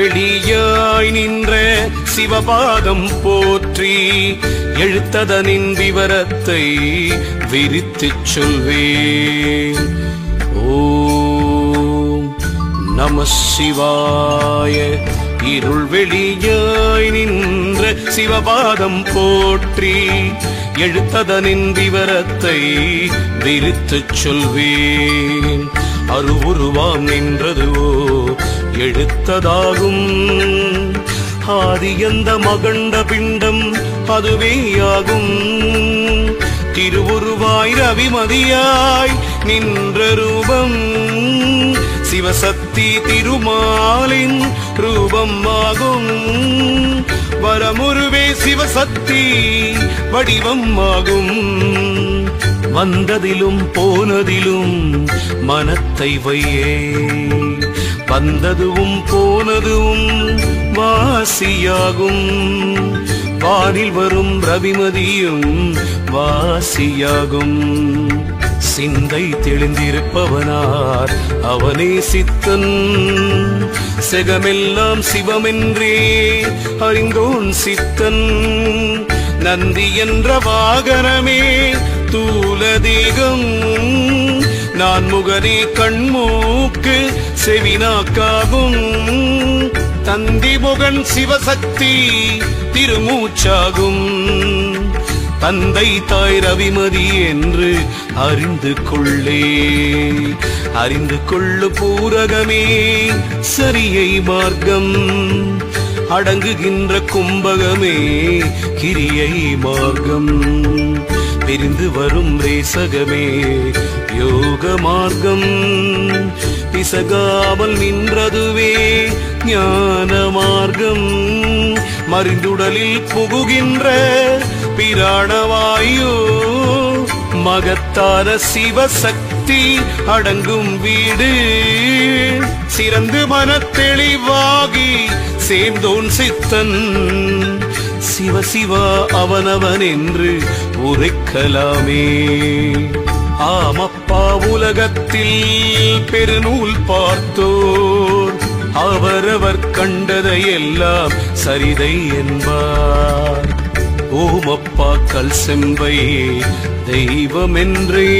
வெளியாய் நின்ற சிவபாதம் போற்றி எழுத்ததனின் விவரத்தை விரித்துச் சொல்வேன். ஓம் நம சிவாய. இருள் வெளியாய் நின்ற சிவபாதம் போற்றி எழுத்ததனின் விவரத்தை விரித்துச் சொல்வேன். அருவுருவாம் நின்றதுவோ எழுத்ததாகும். ஆதியந்த மகண்ட பிண்டம் அதுவேயாகும். திருவுருவாய் ரவிமதியாய் நின்ற ரூபம் சிவசக்தி திருமாலின் ரூபம் ஆகும். வரமுருவே சிவசக்தி வடிவம் ஆகும். வந்ததிலும் போனதிலும் மனத்தை வையே. வந்ததுவும் போனதும் வாசியாகும். வானில் வரும் ரவிமதியும் வாசியாகும். சிந்தை தெளிந்திருப்பவனார் அவனே சித்தன். செகமெல்லாம் சிவமென்றே அறிந்தோன் சித்தன். நந்தி என்ற வாகனமே தூல தேகம். நான் முகனே கண்மூக்கு செவினாக்காகும். தந்தி முகன் சிவசக்தி திருமூச்சாகும். தந்தை தாய் ரவிமதி என்று அறிந்து கொள்ளே. அறிந்து கொள்ளு பூரகமே சரியை மார்க்கம். அடங்குகின்ற கும்பகமே கிரியை மார்க்கம். பிரிந்து வரும் ரேசகமே யோக மார்க்கம். பிசகாமல் நின்றதுவே ஞான மார்க்கம். மறிந்துடலில் புகுகின்ற பிராணவாயு மகத்தான சிவசக்தி அடங்கும் வீடு. சிறந்து மனத்தெளிவாகி சேர்ந்தோன் சித்தன். சிவசிவா அவனவன் என்று உரைக்கலாமே. ஆமப்பா உலகத்தில் பெருநூல் பார்த்தோர் அவரவர் கண்டதையெல்லாம் சரிதை என்பார். ஓமப்பா கல் செம்பை தெய்வமென்றே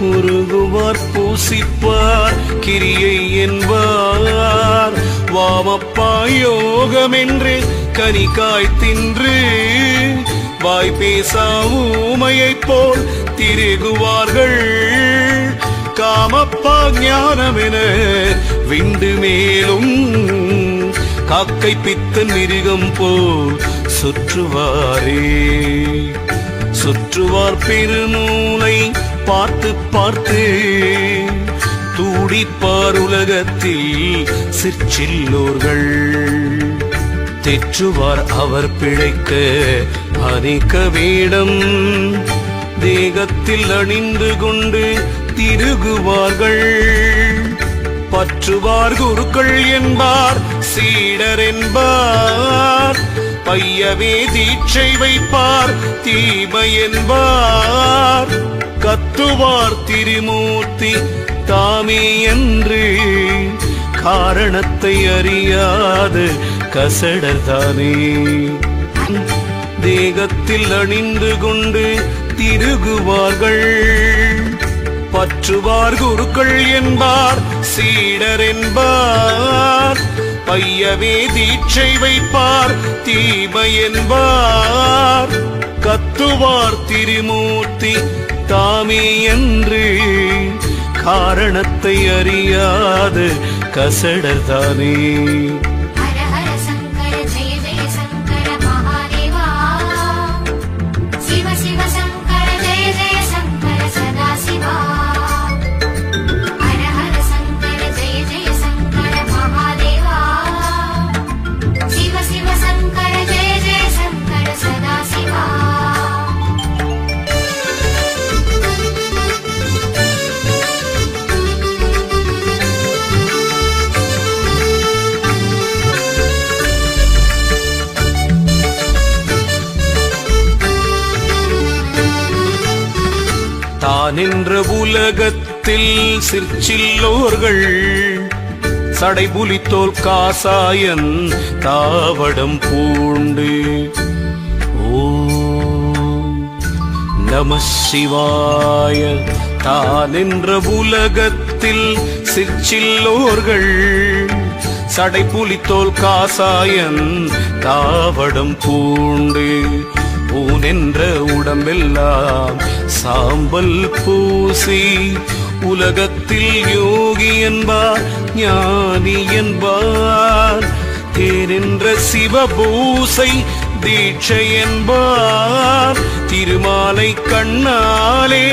உருகுவார் பூசிப்பார் கிரியை என்பார். வாமப்பா யோகமென்று கனிக்காய் தின்று வாய் பேசா ஊமையைப் போல் திருகுவார்கள். காமப்பா ஞானமென விண்டு மேலும் காக்கை பித்தன் மிருகம் போல் சுற்றுவாரே. சுற்றுவார் பெருநூலை பார்த்து பார்த்து தூடிப்பார் உலகத்தில் சிற்சில்லோர்கள். தெற்றுவார் அவர் பிழைக்க அநேக வேடம். தேகத்தில் அணிந்து கொண்டு திருகுவார்கள். பற்றுவார் குருக்கள் என்பார் சீடர் என்பார். பையவே தீட்சை வைப்பார் தீமை என்பார். கத்துவார் திருமூர்த்தி தாமே என்று காரணத்தை அறியாது கசடர்தானே. தேகத்தில் அணிந்து கொண்டு திருகுவார்கள். பற்றுவார் குருக்கள் என்பார் சீடர் என்பார். பையவே தீட்சை வைப்பார் தீமை என்பார். கத்துவார் திருமூர்த்தி தாமே என்று காரணத்தை அறியாது கசடர்தானே. தானென்ற உலகத்தில் சிற்சில்லோர்கள் சடைபுலித்தோல் காசாயன் தாவடம் பூண்டு. ஓம் நம சிவாய. தான் என்ற உலகத்தில் சிற்சில்லோர்கள் சடைபுலித்தோல் காசாயன் தாவடம் பூண்டு. பூன் என்ற உடம்பெல்லாம் சாம்பல் பூசி உலகத்தில் யோகி என்பார் ஞானி என்பார். தேனென்ற சிவபூசை தீட்சை என்பார். திருமாலை கண்ணாலே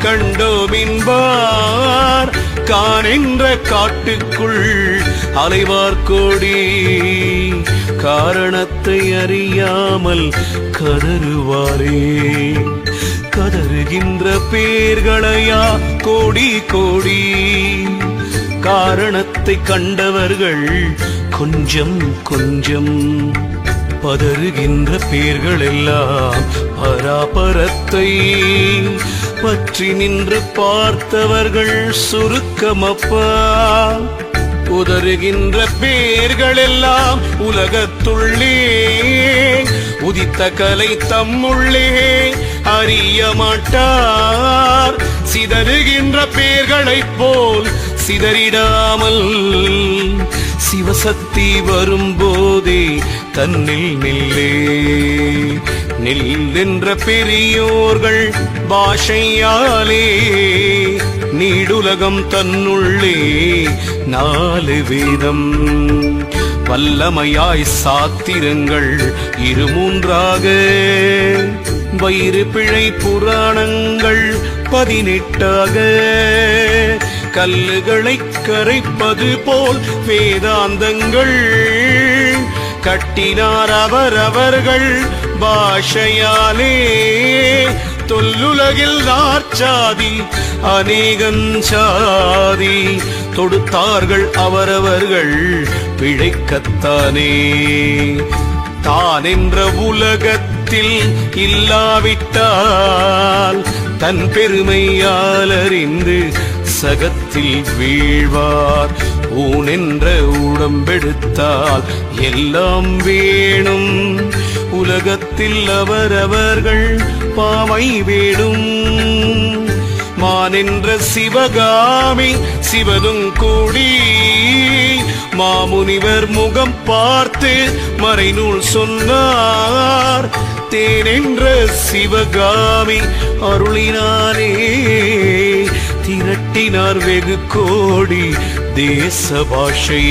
கண்டோம் என்பார். காணென்ற காட்டுக்குள் அலைவார் கோடி காரணத்தை அறியாமல் கதறுவாரே. கதறுகின்ற பேர்களையா கோடி கோடி. காரணத்தை கண்டவர்கள் கொஞ்சம் கொஞ்சம். பதறுகின்ற பேர்கள் எல்லாம் பராபரத்தை பற்றி நின்று பார்த்தவர்கள் சுருக்கமப்பா. உதறுகின்ற பேர்கள் எல்லாம் உலகத்துள்ளே உதித்த கலை தம்முள்ளே அறிய மாட்டார். சிதறுகின்ற பேர்களைப் போல் சிதறிடாமல் சிவசக்தி வரும்போதே தன்னில் நில்லே. நில்லென்ற பெரியோர்கள் பாஷையாலே நீடுலகம் தன்னுள்ளே 4 வேதம் வல்லமையாய் சாத்திரங்கள் 2-3ஆக வயிறு பிழை புராணங்கள் 18ஆக கல்லுகளை கரைப்பது போல் வேதாந்தங்கள் கட்டினார் அவரவர்கள் பாஷையாலே. தொல்லுலகில் நாற்சாதி அநேகஞ்சாதி தொடுத்தார்கள் அவரவர்கள் பிழைக்கத்தானே. தான் என்ற உலகத்தில் இல்லாவிட்டால் தன் பெருமையால் அறிந்து சகத்தில் வீழ்வார். ஊன் என்ற உடம்பெடுத்தால் எல்லாம் வேணும். உலகத்தில் அவரவர்கள் பாவை வேணும். மான் என்ற சிவகாமி சிவனும் கூடி மாமுனிவர் முகம் பார்த்து மறைநூல் சொன்னார். தேனென்ற சிவகாமி அருளினாரே திரட்டினார் வெகு கோடி தேச பாஷை.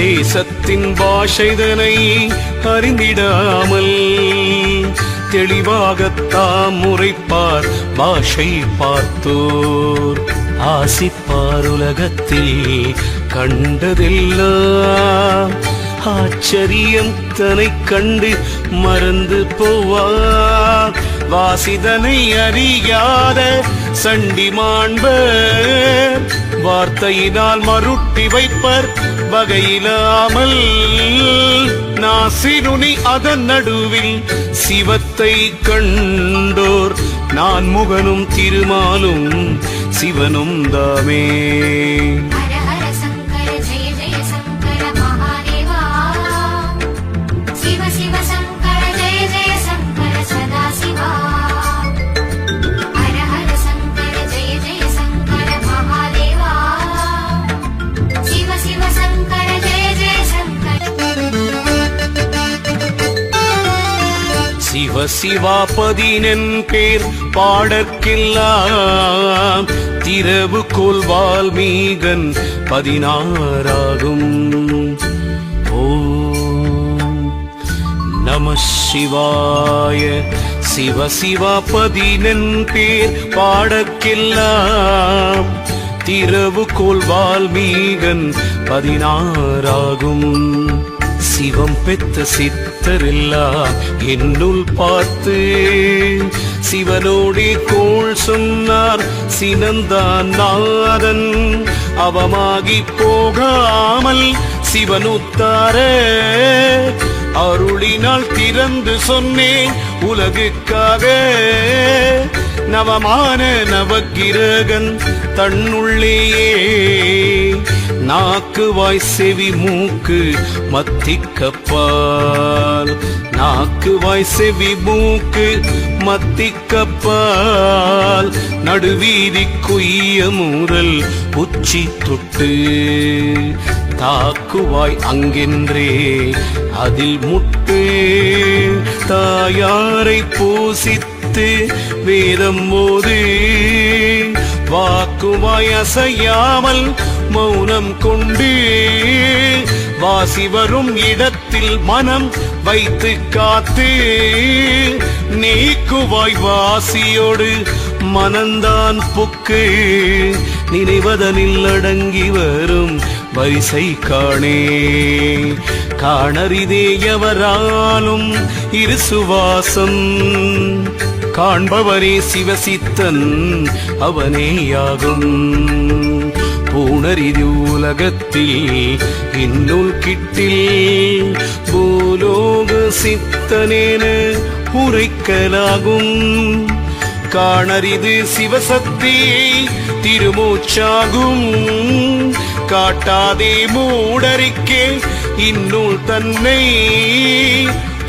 தேசத்தின் பாஷைதனை அறிந்திடாமல் தெளிவாகத்தாம் முறைப்பார் பாஷை பார்த்தோர். ஆசிப்பார் உலகத்தில் கண்டதெல்லாம் ஆச்சரியம் தனை கண்டு மறந்து போவார். வாசிதனை அறியாத சண்டி மாண்பர் வார்த்தையினால் மருட்டி வைப்பர் வகையிலாமல். நாசிருணி அதன் நடுவில் சிவத்தை கண்டோர் நான் முகனும் திருமாலும் சிவனும் தாமே. சிவாபதினென் பேர் பாடற்கெல்லாம் திரவு கோல்வால் மீகன் 16ஆகும். ஓம் நம சிவாய. சிவாபதினென் பேர் பாடற்கெல்லாம் திரவு கோல்வால் மீகன் 16ஆகும். சிவம் பெத்த சித்தரெல்லாம் என்னுள் பார்த்து சிவனோடி கோள் சொன்னார் சினந்தான் நாதன். அவமாகி போகாமல் சிவனுத்தார அருளினால் திறந்து சொன்னேன் உலகுக்காக. நவமான நவகிரகன் தன்னுள்ளேயே நாக்கு வாய் செவி மூக்கு மத்திக்கப்பால், நாக்கு வாய் செவி மூக்கு மத்திக்கப்பால், நடுவீதி குய்ய மூரல் உச்சி தொட்டு, தாக்குவாய் அங்கென்றே அதில் முட்டு, தாயாரை பூசித்து வேதம் மோது, வாக்குவாய் அசையாமல் மௌனம் கொண்டு, வாசி வரும் இடத்தில் மனம் வைத்து காத்து, நீக்குவாய் வாசியோடு மனந்தான் புக்கு, நினைவதனில் அடங்கி வரும் வரிசை காணே, காணறிதே எவராலும் இரு சுவாசம், காண்பவரே சிவசித்தன் அவனேயாகும், பூணரிது உலகத்தில் இன்னுள் கிட்டில், பூலோக சித்தனேன உரைக்கலாகும், காணரிது சிவசக்தி திருமூச்சாகும், காட்டாதே மூடரிக்கே இன்னுள் தன்னை,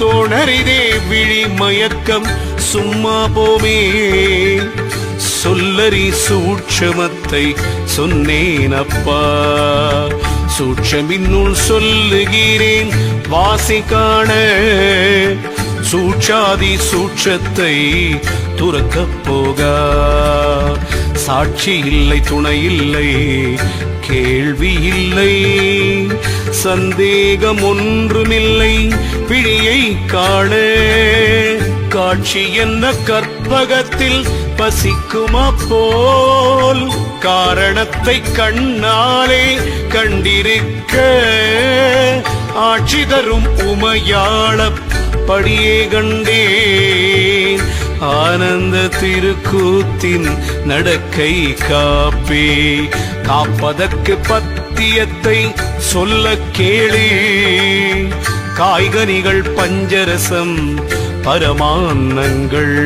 தோணரிதே விழி மயக்கம் சும்மா போமே, சொல்லரி சூட்சமத்தை சொன்னேன் அப்பா, சூட்சமின்னுள் சொல்லுகிறேன் வாசி காண, சூட்சாதி சூட்சத்தை துறக்கப் போகா, சாட்சி இல்லை துணை இல்லை கேள்வி இல்லை, சந்தேகம் ஒன்றுமில்லை பிழியை காண, காட்சி என்ன கற்பகத்தில் பசிக்குமா போல், காரணத்தை கண்ணாலே கண்டிருக்க, ஆட்சி தரும் உமையாள படியே கண்டேன், ஆனந்த திருக்கூத்தின் நடக்கை காப்பே, காப்பதற்கு பத்தியத்தை சொல்ல கேளே, காய்கனிகள் பஞ்சரசம் பரமான்னங்கள்,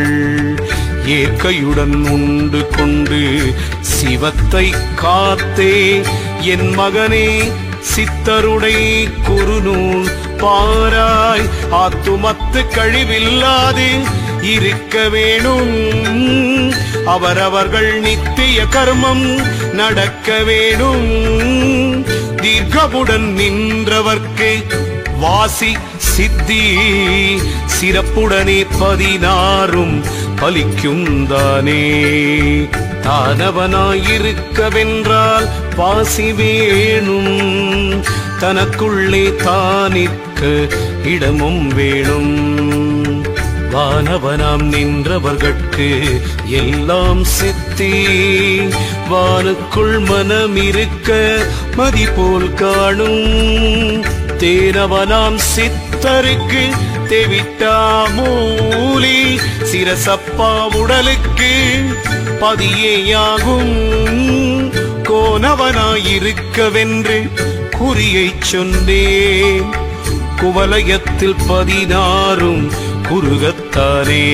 ஏற்கையுடன் உண்டு கொண்டு சிவத்தை காத்தே, என் மகனே சித்தருடை குறுநூல் பாராய், ஆத்துமத்து கழிவில்லாது இருக்க வேணும், அவரவர்கள் நித்திய கர்மம் நடக்க வேணும், தீர்க்கமுடன் நின்றவர்க்கு வாசி சித்தி, சிறப்புடனே 16 பலிக்கும் தானே, தானவனாயிருக்கவென்றால் வாசி வேணும், தனக்குள்ளே தானிற்க இடமும் வேணும், வானவனாம் நின்றவர்கட்கு எல்லாம் சித்தி, வானுக்குள் மனம் இருக்க மதி போல் காணும், தேனவனாம் சித்தருக்கு தெவிட்டா மூலி, சிரசப்பா உடலுக்கு பதியேயாகும், கோனவனாயிருக்கவென்று குறியைச் சொன்னேன், குவலயத்தில் 16 குறுகத்தானே.